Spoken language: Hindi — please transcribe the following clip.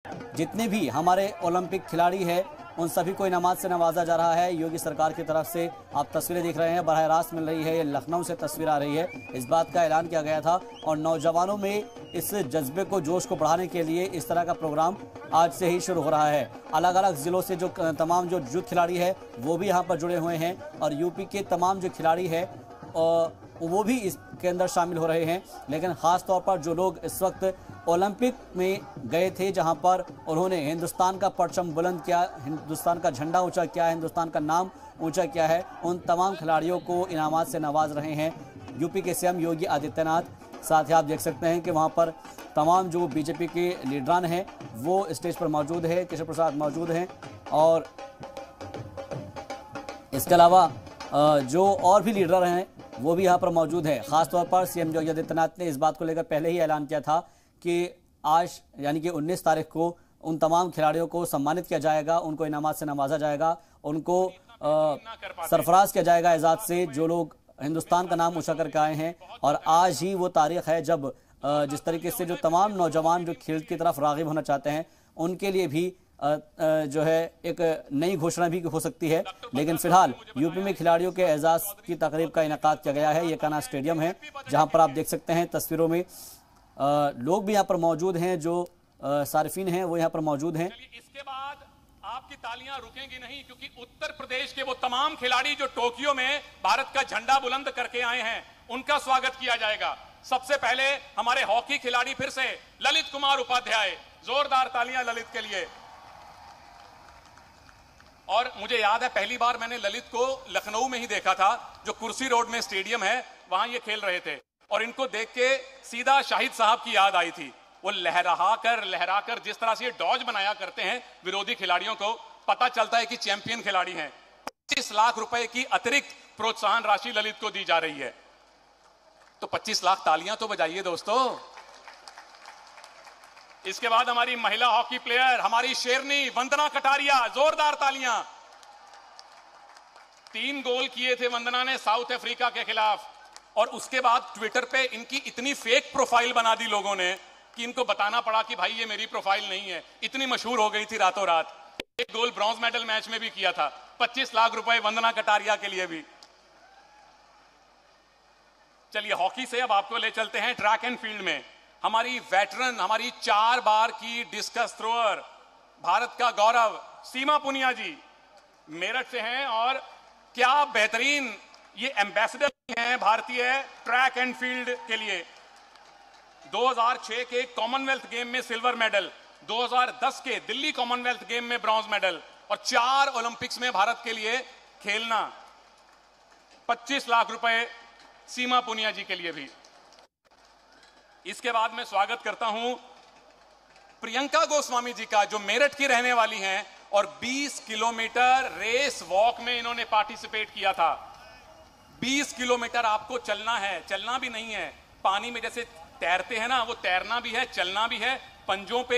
जितने भी हमारे ओलंपिक खिलाड़ी हैं उन सभी को इनामात से नवाजा जा रहा है। योगी सरकार की तरफ से आप तस्वीरें देख रहे हैं, बराह रास्त मिल रही है। ये लखनऊ से तस्वीर आ रही है। इस बात का ऐलान किया गया था और नौजवानों में इस जज्बे को, जोश को बढ़ाने के लिए इस तरह का प्रोग्राम आज से ही शुरू हो रहा है। अलग अलग जिलों से जो तमाम जो यूथ खिलाड़ी है वो भी यहाँ पर जुड़े हुए हैं और यूपी के तमाम जो खिलाड़ी है वो भी इसके अंदर शामिल हो रहे हैं। लेकिन ख़ास तौर पर जो लोग इस वक्त ओलंपिक में गए थे, जहां पर उन्होंने हिंदुस्तान का परचम बुलंद किया, हिंदुस्तान का झंडा ऊंचा किया, हिंदुस्तान का नाम ऊंचा किया है, उन तमाम खिलाड़ियों को इनामात से नवाज रहे हैं यूपी के सीएम योगी आदित्यनाथ। साथ ही आप देख सकते हैं कि वहां पर तमाम जो बीजेपी के लीडरान हैं वो स्टेज पर मौजूद है, केशव प्रसाद मौजूद हैं और इसके अलावा जो और भी लीडर हैं वो भी यहाँ पर मौजूद है। खासतौर पर सीएम योगी आदित्यनाथ ने इस बात को लेकर पहले ही ऐलान किया था कि आज यानी कि 19 तारीख को उन तमाम खिलाड़ियों को सम्मानित किया जाएगा, उनको इनामात से नवाजा जाएगा, उनको सरफराज किया जाएगा एजाज से, जो लोग हिंदुस्तान का नाम ऊंचा करके आए हैं। और आज ही वो तारीख है जब जिस तरीके से जो तमाम नौजवान जो खेल की तरफ राग़िब होना चाहते हैं उनके लिए भी जो है एक नई घोषणा भी हो सकती है। लेकिन फिलहाल यूपी में खिलाड़ियों के एजाज की तकरीब का इनेकाद किया गया है। ये कान्हा स्टेडियम है जहां पर आप देख सकते हैं तस्वीरों में लोग भी यहाँ पर मौजूद हैं, जो सारिफीन हैं वो यहाँ पर मौजूद हैं। इसके बाद आपकी तालियां रुकेंगी नहीं, क्योंकि उत्तर प्रदेश के वो तमाम खिलाड़ी जो टोक्यो में भारत का झंडा बुलंद करके आए हैं उनका स्वागत किया जाएगा। सबसे पहले हमारे हॉकी खिलाड़ी फिर से ललित कुमार उपाध्याय, जोरदार तालियां ललित के लिए। और मुझे याद है पहली बार मैंने ललित को लखनऊ में ही देखा था, जो कुर्सी रोड में स्टेडियम है वहां ये खेल रहे थे और इनको देख के सीधा शाहिद साहब की याद आई थी। वो लहरा कर जिस तरह से ये डॉज बनाया करते हैं विरोधी खिलाड़ियों को, पता चलता है कि चैंपियन खिलाड़ी हैं। 25 लाख रुपए की अतिरिक्त प्रोत्साहन राशि ललित को दी जा रही है, तो 25 लाख तालियां तो बजाइए दोस्तों। इसके बाद हमारी महिला हॉकी प्लेयर, हमारी शेरनी वंदना कटारिया, जोरदार तालियां। 3 गोल किए थे वंदना ने साउथ अफ्रीका के खिलाफ और उसके बाद ट्विटर पे इनकी इतनी फेक प्रोफाइल बना दी लोगों ने कि इनको बताना पड़ा कि भाई ये मेरी प्रोफाइल नहीं है। इतनी मशहूर हो गई थी रातों रात। 1 गोल ब्रॉन्ज मेडल मैच में भी किया था। 25 लाख रुपए वंदना कटारिया के लिए भी। चलिए हॉकी से अब आपको ले चलते हैं ट्रैक एंड फील्ड में। हमारी वेटरन, हमारी 4 बार की डिस्कस थ्रोअर, भारत का गौरव सीमा पुनिया जी मेरठ से हैं और क्या बेहतरीन ये एम्बेसडर हैं भारतीय ट्रैक एंड फील्ड के लिए। 2006 के कॉमनवेल्थ गेम में सिल्वर मेडल, 2010 के दिल्ली कॉमनवेल्थ गेम में ब्रॉन्ज मेडल और 4 ओलंपिक्स में भारत के लिए खेलना। 25 लाख रुपए सीमा पुनिया जी के लिए भी। इसके बाद मैं स्वागत करता हूं प्रियंका गोस्वामी जी का, जो मेरठ की रहने वाली हैं और 20 किलोमीटर रेस वॉक में इन्होंने पार्टिसिपेट किया था। 20 किलोमीटर आपको चलना है, चलना भी नहीं है, पानी में जैसे तैरते हैं ना वो तैरना भी है, चलना भी है, पंजों पे